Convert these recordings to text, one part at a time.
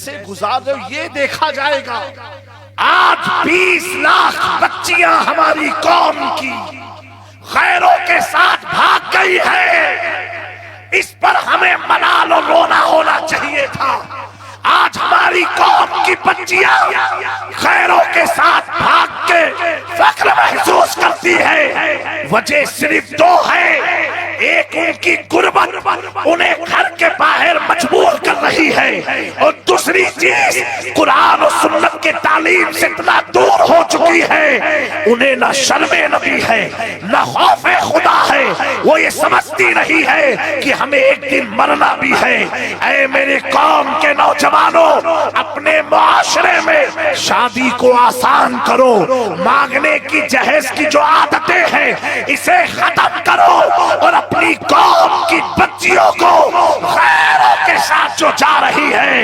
سے گزار رہے ہو یہ دیکھا جائے گا۔ آج 20 لاکھ بچیاں ہماری قوم کی غیروں کے ساتھ بھاگ گئی ہے، اس پر ہمیں ملال و رونا ہونا چاہیے تھا۔ آج ہماری قوم کی بچیاں غیروں کے ساتھ بھاگ کے فخر محسوس کرتی ہے، وجہ صرف دو ہے، ایک ان کی غربت انہیں گھر کے باہر مجبور کر رہی ہے، اور دوسری چیز قرآن و سنت کے تعلیم سے اتنا دور ہو چکی ہے، انہیں نہ شرم نبی ہے نہ خوف خدا ہے، وہ یہ سمجھتی نہیں ہے کہ ہمیں ایک دن مرنا بھی ہے۔ اے میرے قوم کے نوجوانوں، اپنے معاشرے میں شادی کو آسان کرو، مانگنے کی جہیز کی جو عادتیں ہیں اسے ختم کرو، اور اپنی قوم کی بچیوں کو غیروں کے ساتھ جو جا رہی ہے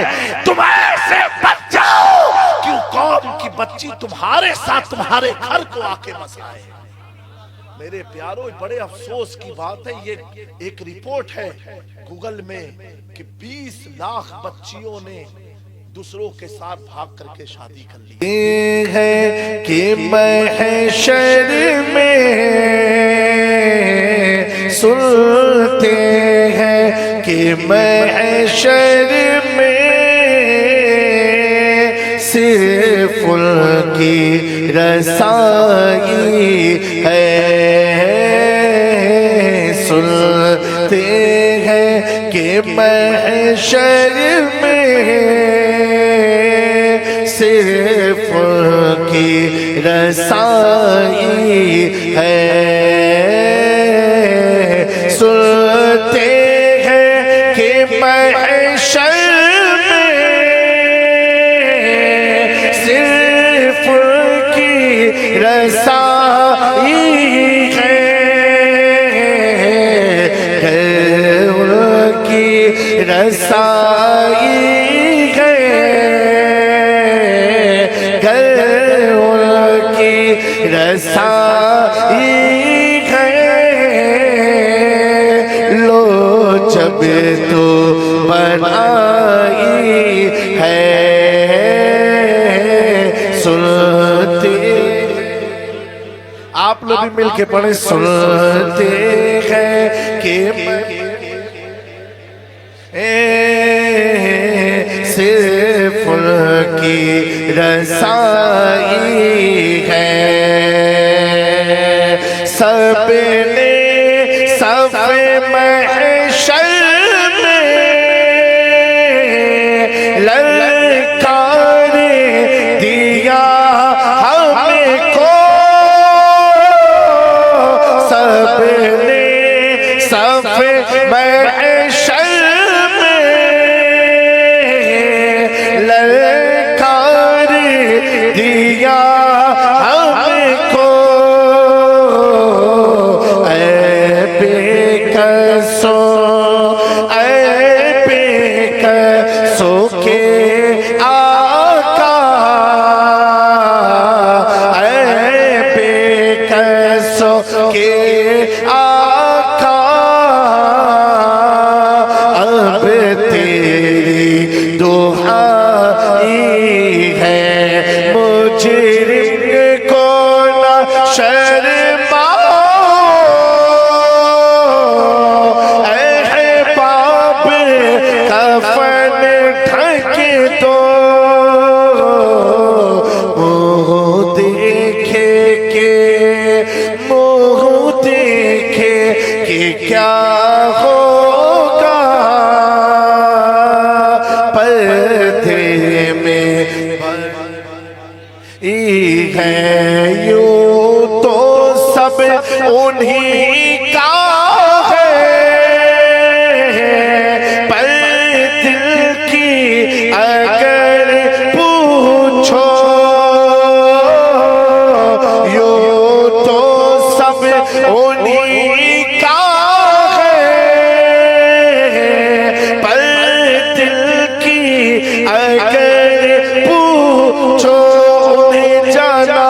تم ایسے بچ جاؤ کیوں قوم کی بچی تمہارے ساتھ تمہارے گھر کو آ کے مسائے۔ میرے پیاروں، بڑے افسوس کی بات ہے، یہ ایک رپورٹ ہے گوگل میں کہ 20 لاکھ بچیوں نے دوسروں کے ساتھ بھاگ کر کے شادی کر لی ہے کہ محشر میں سنتے ہیں کہ محشر میں صرف ان کی رسائی ہے، سنتے ہیں کہ محشر میں صرف ان کی رسائی ہے، سنتے ہیں کہ محشر میں صرف ان کی رسائی ہے، ان کی رسائی رسائی ہے، لو جب تو بنائی ہے، سنتے آپ لوگ بھی مل کے پڑھیں، سنتے ہیں کہ صرف ان کی رسائی ہے، سب نے صف محشر میں للکار دیا ہم کو، سب نے صف محشر میں للکار دیا ہم کو، کے آقا، اے بے کسوں کے آقا، اب تیری دعائی ہے، مجرم کو نہ شرماؤ، احباب کفن ڈھک دو، منہ دیکھے کہ کیا ہوگا، پردے میں ہے یوں تو سب انہی کا اگر پوچھو یوں تو سب انہی کا ہے، پر دل کی اگر پوچھو انہیں جانا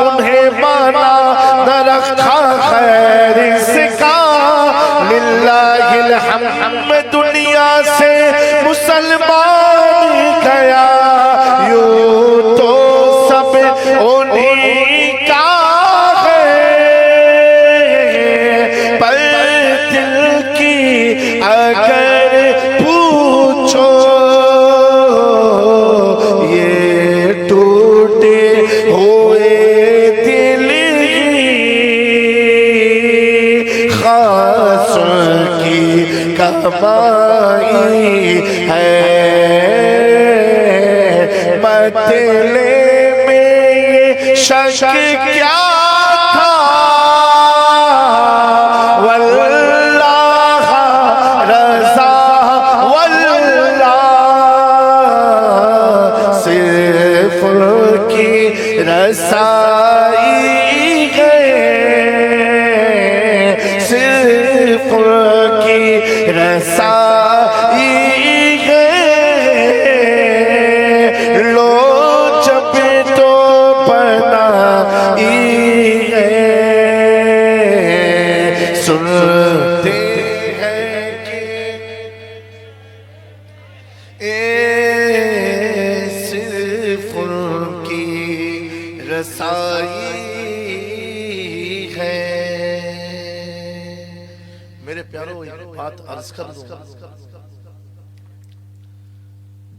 انہیں مانا نہ رکھا خیر فرمائی ہے مدلے میں یہ شک کیا تھا واللہ رضا واللہ صرف کی رسائی ہے صرف کی رسائی ہے لو جب تو بنائی ہے سنتے ہیں کہ صرف کی رسائی ہے۔ میرے پیاروں ایک بات عرض کر دوں،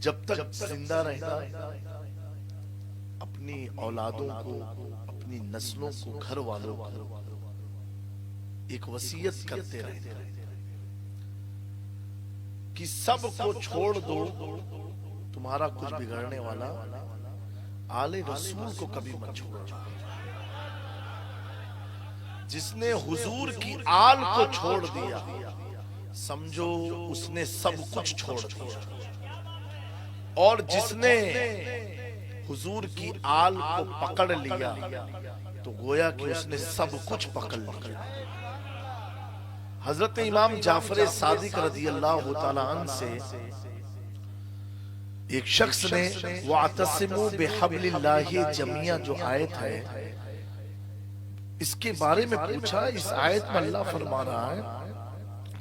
جب تک زندہ رہنا اپنی اولادوں کو، اپنی نسلوں کو، گھر والوں کو ایک وصیت کرتے رہتے کہ سب کو چھوڑ دو، تمہارا کچھ بگڑنے والا آل رسول کو کبھی مت چھوڑو۔ جس نے حضور کی آل کو چھوڑ دیا سمجھو اس نے سب کچھ چھوڑ دیا، اور جس نے حضور کی آل کو پکڑ لیا تو گویا کہ اس نے سب کچھ پکڑ لیا۔ حضرت امام جعفر صادق رضی اللہ تعالیٰ عنہ سے ایک شخص نے وَاعْتَصِمُوا بِحَبْلِ اللَّهِ جَمِيعًا جو آیت ہے اس کے بارے میں پوچھا۔ اس آیت میں اللہ فرما رہا ہے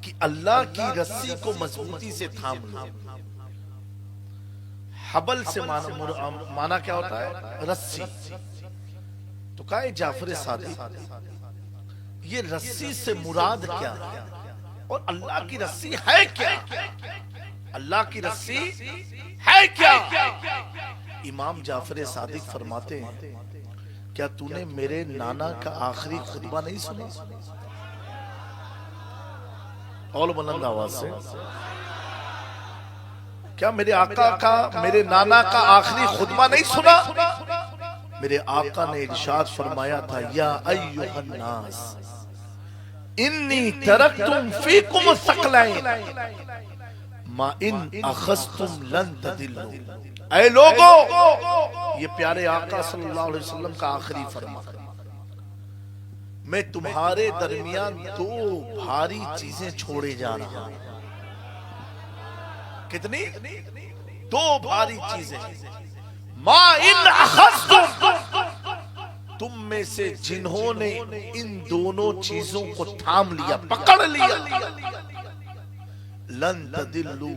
کہ اللہ کی رسی کو مضبوطی سے تھام لو۔ حبل سے معنی کیا ہوتا ہے؟ رسی۔ تو کہا ہے جعفر صادق یہ رسی سے مراد کیا ہے اور اللہ کی رسی ہے کیا؟ اللہ کی رسی ہے کیا؟ امام جعفر صادق فرماتے ہیں کیا تو نے میرے نانا کا آخری خطبہ نہیں سنا؟ اور بلند آواز سے کیا میرے آقا کا، میرے نانا کا آخری خطبہ نہیں سنا؟ میرے آقا نے ارشاد فرمایا تھا یا ایھا الناس انی ترکتم فیکم الثقلین ما ان اخذتم لن تضلوا۔ اے لوگوں، یہ پیارے آقا صلی اللہ علیہ وسلم کا آخری فرمان، میں تمہارے درمیان دو بھاری چیزیں چھوڑے جا رہا ہوں۔ کتنی؟ دو بھاری چیزیں۔ ما ان اخذتم، تم میں سے جنہوں نے ان دونوں چیزوں کو تھام لیا، پکڑ لیا، لن تضلوا،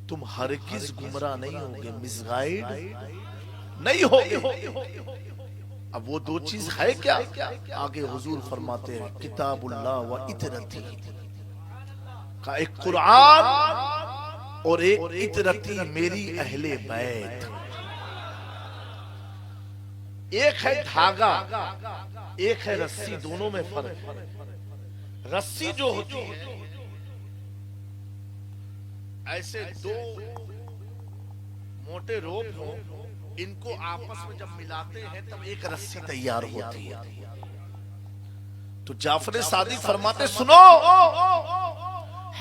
تم ہرگز گمراہ نہیں ہوگے، مسگائیڈ نہیں ہوگے۔ اب وہ دو چیز ہے کیا؟ آگے حضور فرماتے ہیں کتاب اللہ و اطرتی، کا ایک قرآن اور ایک اطرتی میری اہل بیت۔ ایک ہے دھاگا، ایک ہے رسی، دونوں میں فرق ہے۔ رسی جو ہوتی ہے ایسے دو موٹے روپ ہوں، ان کو آپس میں جب ملاتے ہیں تب ایک رسی تیار ہوتی ہے۔ تو جعفر صادق فرماتے سنو،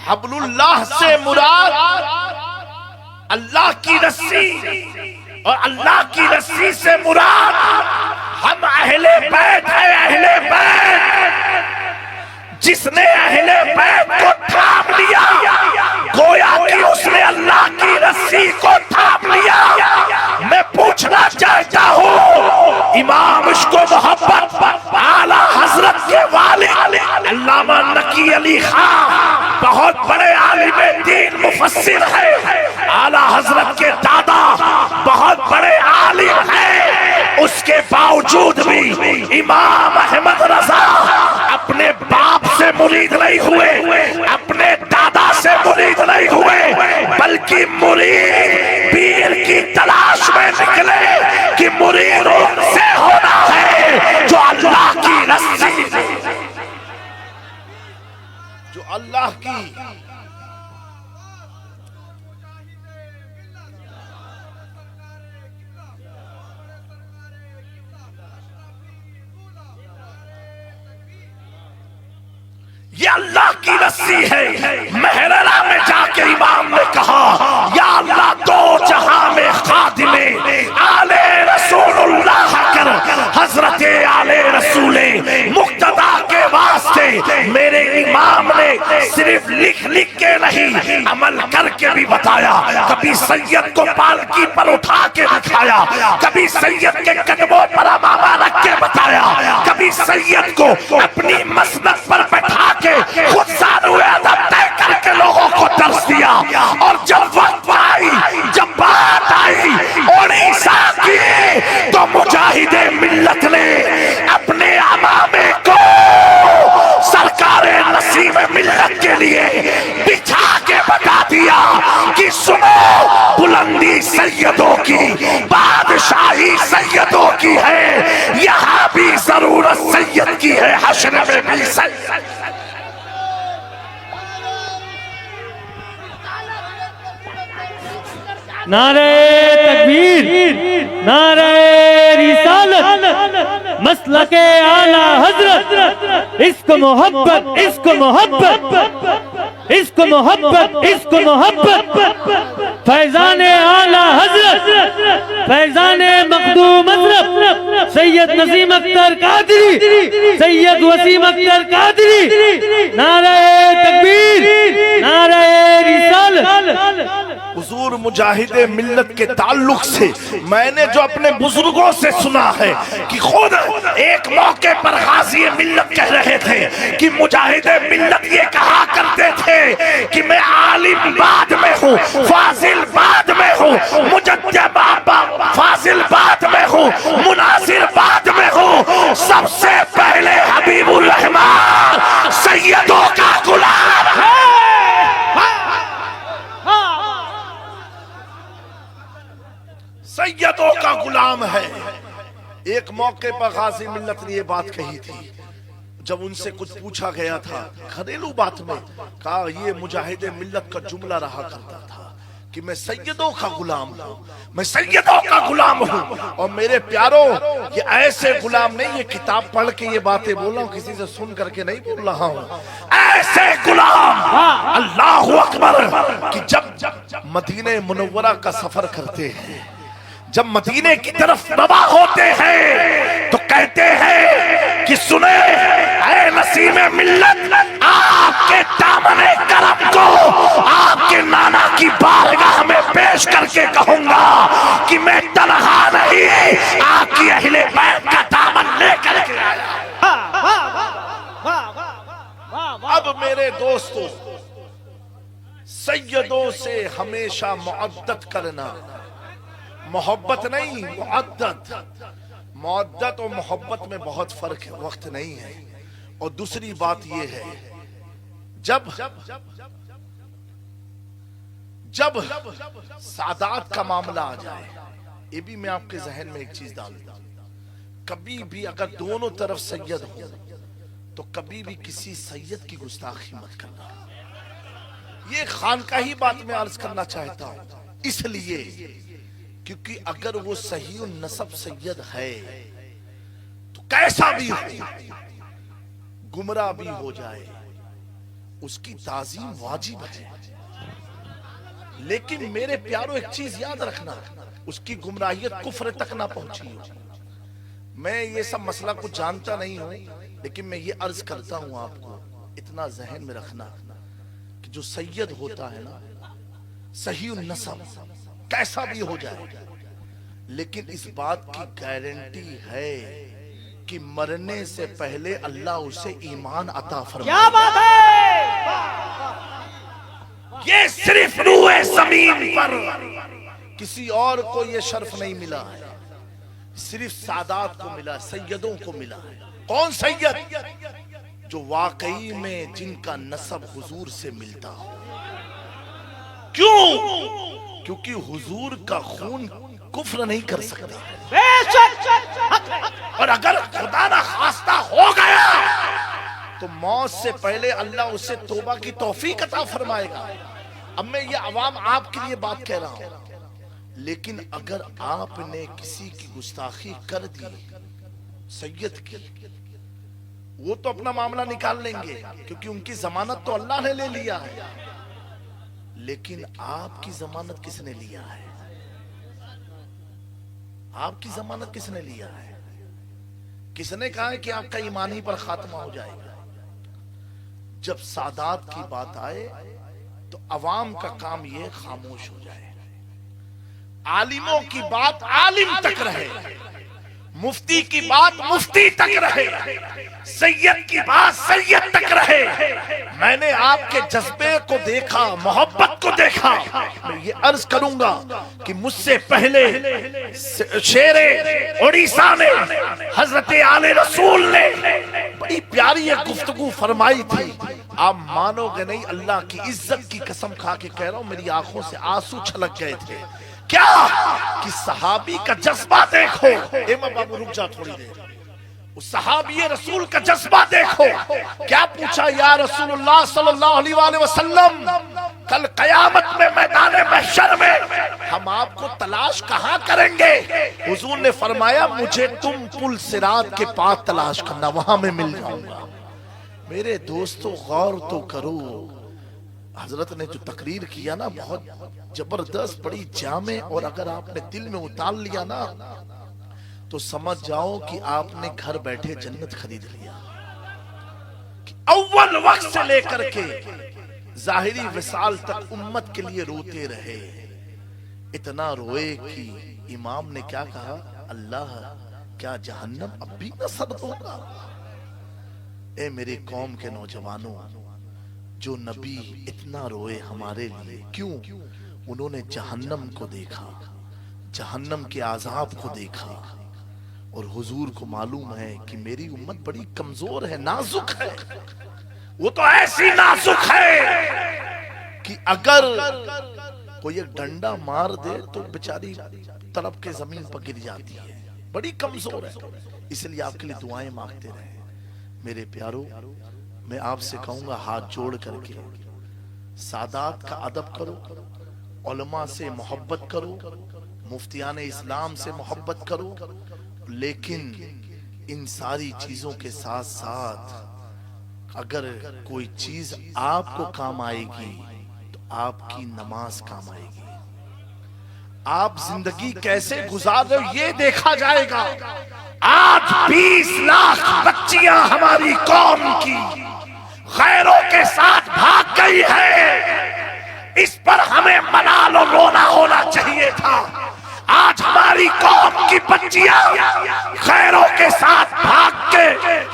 حبل اللہ سے مراد اللہ کی رسی، اور اللہ کی رسی سے مراد ہم اہل بیت ہیں۔ اہل بیت، جس نے اہل بیت کو تھام لیا گویا کہ اس نے اللہ کی رسی کو تھام لیا۔ میں پوچھنا چاہتا ہوں امام عشق و محبت اعلیٰ حضرت کے والد علامہ نقی علی خان بہت بڑے عالم دین مفسر ہے، اعلیٰ حضرت کے دادا بہت بڑے عالم ہیں، اس کے باوجود بھی امام احمد رضا اپنے باپ سے مرید نہیں ہوئے، اپنے دادا سے مرید نہیں ہوئے، بلکہ مرید پیر کی تلاش میں نکلے کہ مرید ان سے ہونا ہے جو اللہ کی رسی، جو اللہ کی یہ اللہ کی رسی ہے۔ محررہ میں جا کے امام نے کہا یا اللہ دو جہاں میں خادم آل رسول اللہ کر، حضرت آل رسول مقتدیٰ کے واسطے میرے امام نے صرف لکھ کے نہیں عمل کر کے بھی بتایا۔ کبھی سید کو پالکی پر اٹھا کے دکھایا، کبھی سید کے قدموں پر امامہ رکھ کے بتایا، کبھی سید کو اپنی مسند پر بٹھا کے خود سانوے ادب طے کر کے لوگوں کو درس دیا۔ اور جب وقت آئی، جب بات آئی اڑیسہ کی، تو مجاہد ملت نے اپنے امامے کو سرکار نسیم ملت کے لیے بچھا کے بتا دیا کہ سنو، بلندی سیدوں کی، بادشاہی سیدوں کی ہے، یہاں بھی ضرورت سید کی ہے، حشر میں بھی سید۔ نعرہ تکبیر، نعرہ رسالت، مسلک اعلی حضرت، عشق محبت، عشق محبت، عشق محبت، عشق محبت، فیضان اعلی حضرت، فیضان مخدوم حضرت سید نسیم اختر قادری، سید وسیم اختر قادری، نعرہ تکبیر، نعرہ رسالت۔ حضور مجاہد ملت کے تعلق سے میں نے جو اپنے بزرگوں سے سنا ہے کہ خود ایک موقع پر غازی ملت کہہ رہے تھے کہ مجاہد ملت یہ کہا کرتے تھے کہ میں عالم بعد میں ہوں، فاضل بعد میں ہوں، مجدد فاضل بعد میں ہوں، مناصر بعد میں ہوں، سب سے پہلے حبیب الرحمن سیدوں کا غلام ہے۔ سیدوں کا غلام ہے۔ ایک موقع پر غازی ملت نے یہ بات کہی تھی، جب ان سے کچھ پوچھا گیا تھا گھریلو بات میں، کہا یہ مجاہد ملت کا جملہ رہا کرتا تھا کہ میں سیدوں کا غلام ہوں، میں سیدوں کا غلام ہوں۔ اور میرے پیاروں، یہ ایسے غلام نہیں، یہ کتاب پڑھ کے یہ باتیں بول رہا ہوں، کسی سے سن کر کے نہیں بول رہا ہوں، ایسے غلام اللہ اکبر کہ جب مدینہ منورہ کا سفر کرتے ہیں، جب مدینے کی طرف رواں ہوتے ہیں تو کہتے ہیں کہ سنیں اے نسیم ملت، آپ کے دامن کرم کو آپ کے نانا کی بارگاہ میں پیش کر کے کہوں گا کہ میں تنہا نہیں، آپ کی اہل بیت کا دامن لے کر کے آیا۔ اب میرے دوستو، سیدوں سے ہمیشہ معدت کرنا، محبت نہیں، معدت اور محبت میں بہت فرق ہے، وقت نہیں ہے۔ اور دوسری بات یہ ہے، جب سادات کا معاملہ آ جائے، یہ بھی میں آپ کے ذہن میں ایک چیز ڈال دوں، کبھی بھی اگر دونوں طرف سید ہو تو کبھی بھی کسی سید کی گستاخی مت کرنا۔ یہ خانقاہی بات میں عرض کرنا چاہتا ہوں، اس لیے کیونکہ اگر وہ صحیح النسب سید ہے تو کیسا بھی ہو، گمراہ بھی ہو جائے، اس کی تعظیم واجب ہے۔ لیکن میرے پیارو ایک چیز یاد رکھنا، اس کی گمراہیت کفر تک نہ پہنچی ہو۔ میں یہ سب مسئلہ کچھ جانتا نہیں ہوں، لیکن میں یہ عرض کرتا ہوں آپ کو، اتنا ذہن میں رکھنا کہ جو سید ہوتا ہے نا، صحیح النسب کیسا بھی ہو جائے، لیکن اس بات کی گارنٹی ہے کہ مرنے سے پہلے اللہ اسے ایمان عطا فرمائے۔ کیا بات ہے! یہ صرف روح زمین پر کسی اور کو یہ شرف نہیں ملا ہے، صرف سادات کو ملا، سیدوں کو ملا ہے۔ کون سید؟ جو واقعی میں جن کا نسب حضور سے ملتا ہو۔ کیوں؟ کیونکہ حضور کا خون کفر نہیں کر سکتا، اور اگر خدا نہ خواستہ ہو گیا تو موت سے پہلے اللہ اسے توبہ کی توفیق عطا فرمائے گا۔ اب میں یہ عوام آپ کے لیے بات کہہ رہا ہوں، لیکن اگر آپ نے کسی کی گستاخی کر دی سید کی، وہ تو اپنا معاملہ نکال لیں گے کیونکہ ان کی ضمانت تو اللہ نے لے لیا ہے، لیکن آپ کی ضمانت کس نے لیا ہے؟ آپ کی ضمانت کس نے لیا ہے؟ کس نے کہا ہے کہ آپ کا ایمان ہی پر خاتمہ ہو جائے گا؟ جب سادات کی بات آئے تو عوام کا کام یہ خاموش ہو جائے، عالموں کی بات عالم تک رہے، مفتی کی بات مفتی تک رہے، سید کی بات سید تک رہے۔ میں نے آپ کے جذبے کو دیکھا، محبت کو دیکھا۔ میں یہ عرض کروں گا کہ مجھ سے پہلے شیر اڑیسہ نے، حضرت آل رسول نے بڑی پیاری ایک گفتگو فرمائی تھی، آپ مانو گے نہیں، اللہ کی عزت کی قسم کھا کے کہہ رہا ہوں، میری آنکھوں سے آنسو چھلک گئے تھے۔ کیا کہ صحابی کا جذبہ دیکھو، امام بابو رک جا تھوڑی دیر، اس صحابی رسول کا جذبہ دیکھو۔ کیا پوچھا؟ یا رسول اللہ صلی اللہ علیہ وآلہ وسلم، کل قیامت میں میدان محشر میں ہم آپ کو تلاش کہاں کریں گے؟ حضور نے فرمایا مجھے تم پل صراط کے پاس تلاش کرنا، وہاں میں مل جاؤں گا۔ میرے دوستو غور تو کرو، حضرت نے جو تقریر کیا نا بہت زبردست، بڑی جامع، اور اگر آپ نے دل میں اتار لیا نا تو سمجھ جاؤ کہ آپ نے گھر بیٹھے جنت خرید لیا۔ اول وقت سے لے کر کے ظاہری وصال تک امت کے لیے روتے رہے، اتنا روئے کہ امام نے کیا کہا؟ اللہ کیا جہنم اب بھی نہ سرد ہوگا؟ اے میرے قوم کے نوجوانوں، جو نبی اتنا روئے ہمارے لیے، کیوں؟ انہوں نے جہنم کو دیکھا، جہنم کے عذاب کو دیکھا، اور حضور کو معلوم ہے کہ میری امت بڑی کمزور ہے، نازک ہے، وہ تو ایسی نازک ہے کہ اگر کوئی ایک ڈنڈا مار دے تو بیچاری تڑپ کے زمین پر گر جاتی ہے، بڑی کمزور ہے۔ اس لیے آپ کے لیے دعائیں مانگتے رہے۔ میرے پیارو، میں آپ سے کہوں گا ہاتھ جوڑ کر کے سادات کا ادب کرو، علماء سے محبت کرو، مفتیان اسلام سے محبت کرو، لیکن ان ساری چیزوں کے ساتھ ساتھ اگر کوئی چیز آپ کو کام آئے گی تو آپ کی نماز کام آئے گی۔ آپ زندگی کیسے گزار رہے ہو یہ دیکھا جائے گا۔ آج 20 لاکھ بچیاں ہماری قوم کی غیروں کے ساتھ بھاگ گئی ہے، اس پر ہمیں ملال و رونا ہونا چاہیے تھا۔ آج ہماری قوم کی بچیاں غیروں کے ساتھ بھاگ کے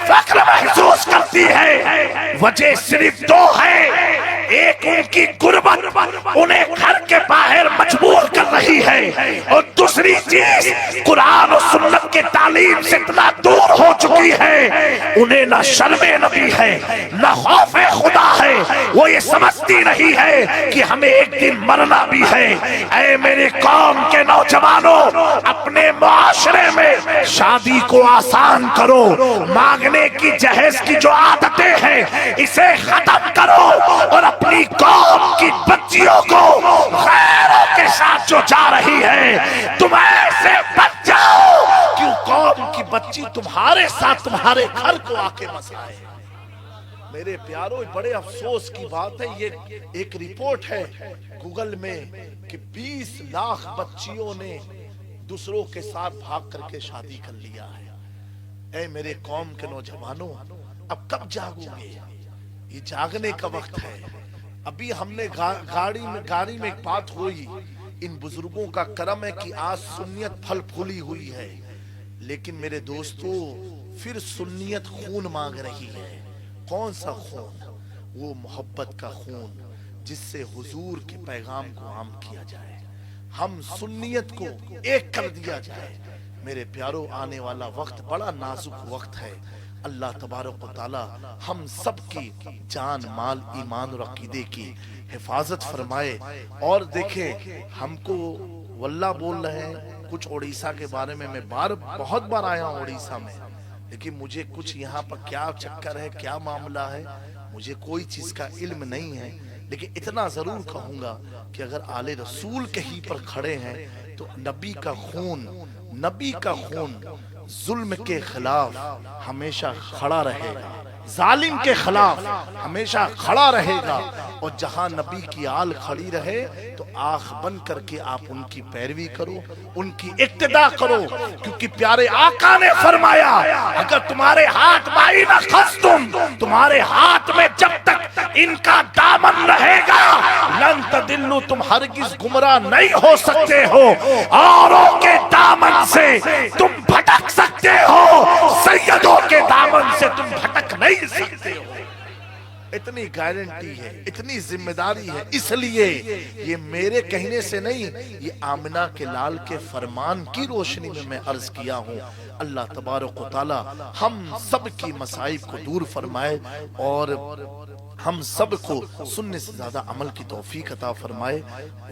فخر محسوس کرتی ہے، وجہ صرف دو ہے، ایک ان کی غربت انہیں گھر کے باہر مجبور کر رہی ہے، اور دوسری چیز قرآن و سنت کے تعلیم سے اتنا دور ہو چکی ہے، انہیں نہ شرم نبی ہے نہ خوف خدا ہے، وہ یہ سمجھتی نہیں ہے کہ ہمیں ایک دن مرنا بھی ہے۔ اے میرے قوم کے نوجوانوں، اپنے معاشرے میں شادی کو آسان کرو، مانگنے کی جہیز کی جو عادتیں ہیں اسے ختم کرو، اور اپنی قوم کی بچیوں کو غیروں کے ساتھ جو جا رہی ہے تم ایسے بچ جاؤ کیوں قوم کی بچی تمہارے ساتھ تمہارے گھر کو آ کے مسائے۔ میرے پیاروں، بڑے افسوس کی بات ہے، یہ ایک رپورٹ ہے گوگل میں کہ 20 لاکھ بچیوں نے دوسروں کے ساتھ بھاگ کر کے شادی کر لیا ہے۔ اے میرے قوم کے نوجوانوں، اب کب جاگو گے؟ یہ جاگنے کا وقت ہے۔ ابھی ہم نے گاڑی میں ایک بات ہوئی، ان بزرگوں کا کرم ہے کہ آج سنیت پھل پھولی ہوئی ہے، لیکن میرے دوستو پھر سنیت خون مانگ رہی ہے۔ کون سا خون؟ وہ محبت کا خون جس سے حضور کے پیغام کو عام کیا جائے، ہم سنیت کو ایک کر دیا جائے۔ میرے پیارو، آنے والا وقت بڑا نازک وقت ہے۔ اللہ تبارک و تعالی ہم سب کی جان، مال، ایمان اور عقیدے کی حفاظت فرمائے۔ اور دیکھیں، ہم کو واللہ بول رہے ہیں کچھ اڑیسہ کے بارے میں، میں بہت بار آیا ہوں اڑیسہ میں، لیکن مجھے کچھ یہاں پر کیا چکر ہے، کیا معاملہ ہے، مجھے کوئی چیز کا علم نہیں ہے، لیکن اتنا ضرور کہوں گا کہ اگر آل رسول کہیں پر کھڑے ہیں تو نبی کا خون ظلم کے خلاف ہمیشہ کھڑا رہے گا، ظالم کے خلاف ہمیشہ کھڑا رہے گا، اور جہاں نبی کی آل کھڑی رہے تو آنکھ بند کر کے آپ ان کی پیروی کرو، ان کی اقتداء کرو، کیونکہ پیارے آقا نے فرمایا اگر تمہارے ہاتھ بائی نہ خستم، تمہارے ہاتھ میں جب تک ان کا دامن رہے گا لن تدلو، تم ہرگز گمراہ نہیں ہو سکتے ہو، اوروں کے دامن سے تم بھٹک سکتے ہو، سیدوں کے دامن سے تم بھٹک نہیں سکتے ہو۔ اتنی گارنٹی ہے، اتنی ذمہ داری ہے، اس لیے یہ میرے کہنے سے نہیں، یہ آمنہ کے لال کے فرمان کی روشنی میں عرض کیا ہوں۔ اللہ تبارک و تعالی ہم سب کی مصائب کو دور فرمائے اور ہم سب کو سننے سے زیادہ عمل کی توفیق عطا فرمائے۔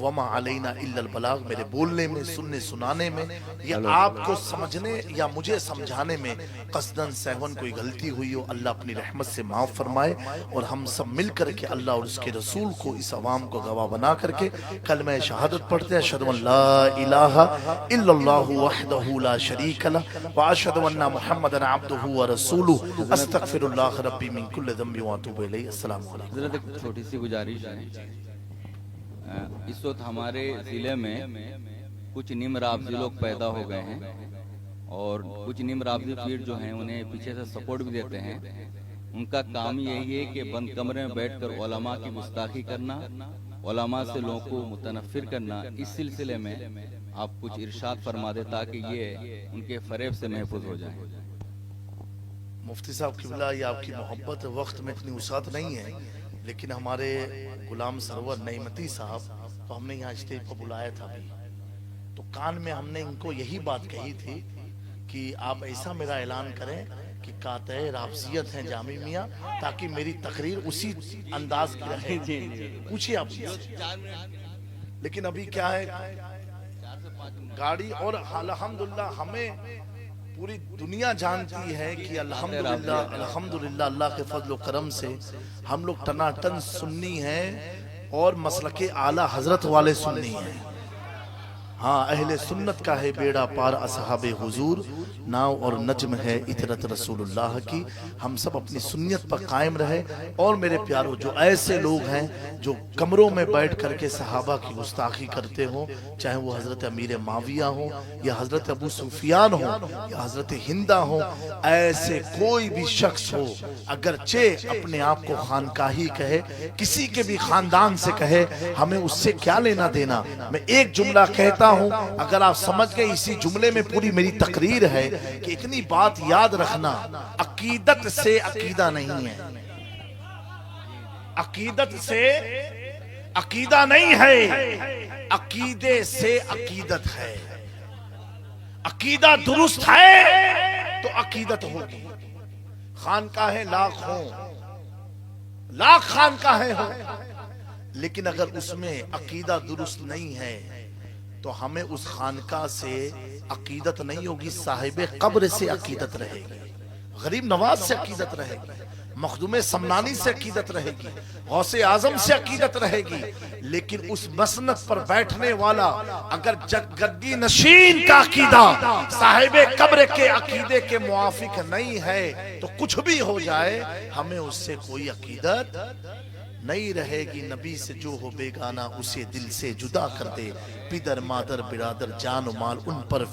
وما علینا الا البلاغ، میرے بولنے میں، سننے سنانے میں یا آپ کو سمجھنے یا مجھے سمجھانے میں قصداً سہون کوئی غلطی ہوئی ہو، اللہ اپنی رحمت سے معاف فرمائے، اور ہم سب مل کر کے اللہ اور اس کے رسول کو، اس عوام کو گواہ بنا کر کے کلمہ شہادت پڑھتے ہیں، اشہد ان لا الہ الا اللہ وحدہ لا شریک لہ واشہد ان محمدا عبدہ ورسولہ، استغفر اللہ ربی من کل ذنب واتوب الیہ۔ السلام علیکم۔ حضرت ایک چھوٹی سی گزارش ہے، اس وقت ہمارے ضلع میں کچھ نیم رافضی لوگ پیدا ہو گئے ہیں، اور کچھ نیم رافضی پیر جو ہیں انہیں پیچھے سے سپورٹ بھی دیتے ہیں۔ ان کا کام یہی ہے کہ بند کمرے میں بیٹھ کر علماء کی گستاخی کرنا، علماء سے لوگوں کو متنفر کرنا۔ اس سلسلے میں آپ کچھ ارشاد فرما دیں تاکہ یہ ان کے فریب سے محفوظ ہو جائیں۔ مفتی صاحب قبلہ، یہ آپ کی محبت وقت میں اتنی وسعت نہیں ہے، لیکن ہمارے غلام سرور نعمتی صاحب تو ہم نے یہاں اسٹیج پر بلایا تھا بھی، تو کان میں ہم نے ان کو یہی بات کہی تھی کہ آپ ایسا میرا اعلان کریں کہ قاطع رافضیت ہیں جامع میاں، تاکہ میری تقریر اسی انداز کی رہے۔ پوچھئے آپ، لیکن ابھی کیا ہے گاڑی، اور الحمدللہ ہمیں پوری دنیا جانتی ہے کہ الحمدللہ اللہ کے فضل و کرم سے ہم لوگ ٹناٹن سنی ہیں اور مسلک اعلیٰ حضرت والے سنی ہیں۔ ہاں، اہل سنت کا ہے بیڑا پار اصحاب حضور، ناؤ اور نجم ہے اطرت رسول اللہ کی۔ ہم سب اپنی سنیت پر قائم رہے، اور میرے پیارو جو ایسے لوگ ہیں جو کمروں میں بیٹھ کر کے صحابہ کی گستاخی کرتے ہوں، چاہے وہ حضرت امیر معاویہ ہوں یا حضرت ابو سفیان ہوں یا حضرت ہندہ ہوں، ایسے کوئی بھی شخص ہو اگرچہ اپنے آپ کو خانقاہی کہے، کسی کے بھی خاندان سے کہے، ہمیں اس سے کیا لینا دینا۔ میں ایک جملہ کہتا ہوں، اگر آپ سمجھ گئے اسی جملے میں پوری میری تقریر ہے کہ اتنی بات یاد رکھنا، عقیدت سے عقیدہ نہیں ہے، عقیدت سے عقیدہ نہیں ہے، عقیدے سے عقیدت ہے۔ عقیدہ درست ہے تو عقیدت ہوگی۔ خانقاہیں لاکھ ہوں، لاکھ خانقاہیں ہوں، لیکن اگر اس میں عقیدہ درست نہیں ہے تو ہمیں اس خانقاہ سے عقیدت نہیں ہوگی، صاحب قبر سے عقیدت رہے گی، غریب نواز سے عقیدت رہے گی، مخدوم سمنانی سے عقیدت رہے گی، غوث اعظم سے عقیدت رہے گی۔ لیکن اس مسند پر بیٹھنے والا اگر گدی نشین کا عقیدہ صاحب قبر کے عقیدے کے موافق نہیں ہے تو کچھ بھی ہو جائے ہمیں اس سے کوئی عقیدت نہیں رہے گی۔ نبی سے جو ہو بیگانہ اسے دل سے جدا کر دے، پدر مادر برادر جان و مال ان پر